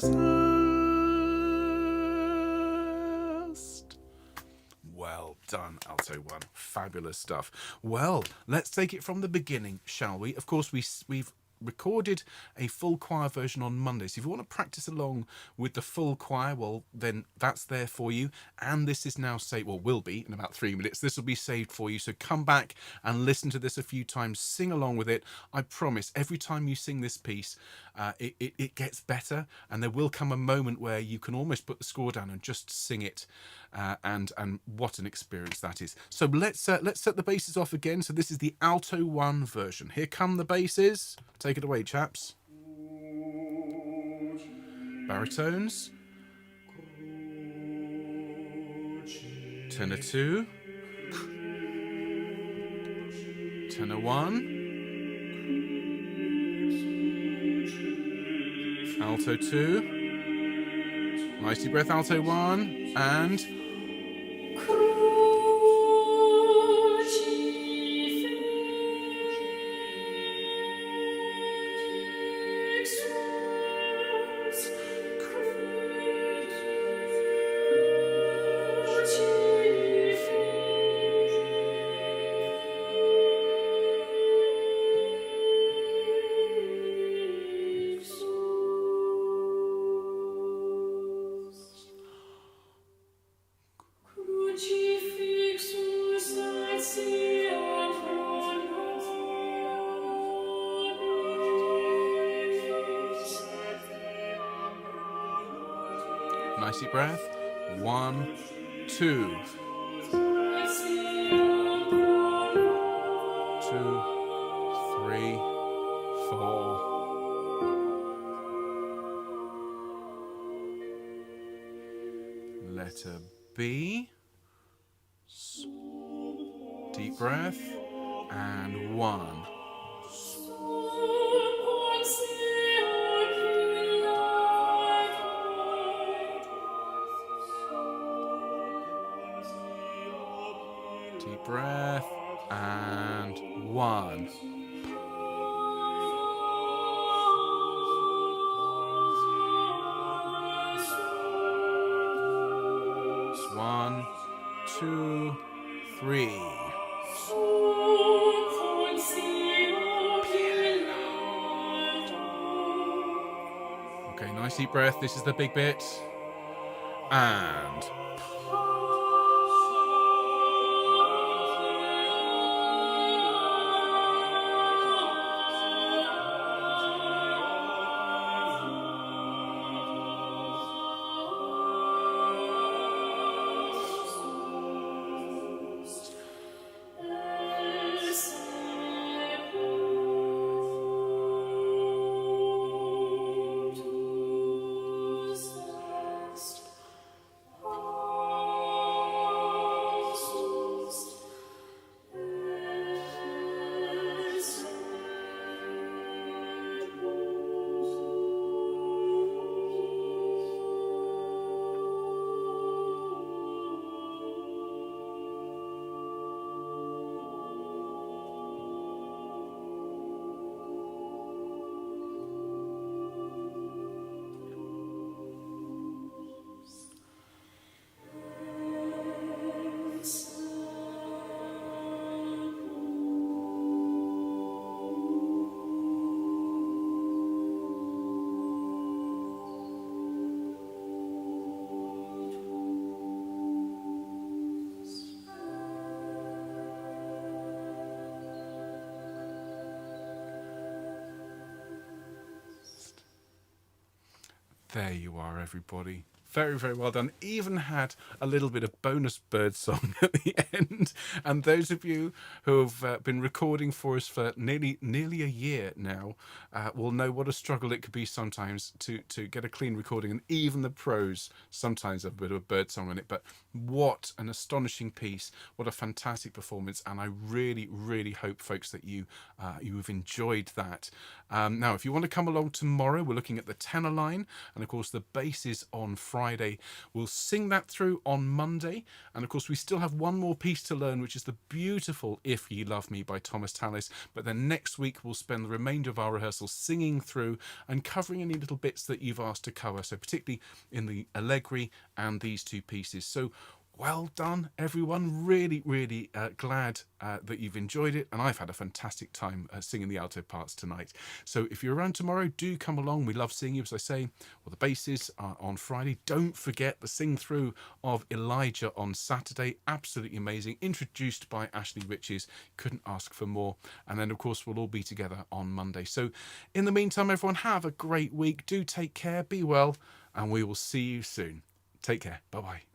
was asked. Well done, Alto 1. Fabulous stuff. Well, let's take it from the beginning, shall we? Of course, we've recorded a full choir version on Monday, so if you want to practice along with the full choir, well, then that's there for you. And this is now saved, well, will be in about 3 minutes. This will be saved for you, so come back and listen to this a few times, sing along with it. I promise, every time you sing this piece, it gets better, and there will come a moment where you can almost put the score down and just sing it. And what an experience that is. So let's set the basses off again. So this is the Alto 1 version. Here come the basses. Take it away, chaps. Baritones. Tenor 2. Tenor 1. Alto 2. Nice deep breath, Alto 1. And nice deep breath. 1, 2. 2, 3, 4. Letter B. Deep breath. And 1. Deep breath. And 1. 1, 2, 3. Okay, nice deep breath. This is the big bit. And there you are, everybody. Very, very well done. Even had a little bit of bonus bird song at the end. And those of you who have been recording for us for nearly a year now will know what a struggle it could be sometimes to get a clean recording. And even the pros sometimes have a bit of a bird song on it. But what an astonishing piece. What a fantastic performance. And I really, really hope, folks, that you've enjoyed that. Now, if you want to come along tomorrow, we're looking at the tenor line. And, of course, the bass is on Friday. Friday. We'll sing that through on Monday. And of course, we still have one more piece to learn, which is the beautiful If Ye Love Me by Thomas Tallis. But then next week, we'll spend the remainder of our rehearsal singing through and covering any little bits that you've asked to cover. So particularly in the Allegri and these two pieces. So well done, everyone. Really, really glad that you've enjoyed it. And I've had a fantastic time singing the alto parts tonight. So if you're around tomorrow, do come along. We love seeing you, as I say. Well, the basses are on Friday. Don't forget the sing through of Elijah on Saturday. Absolutely amazing. Introduced by Ashley Riches. Couldn't ask for more. And then, of course, we'll all be together on Monday. So in the meantime, everyone, have a great week. Do take care. Be well. And we will see you soon. Take care. Bye-bye.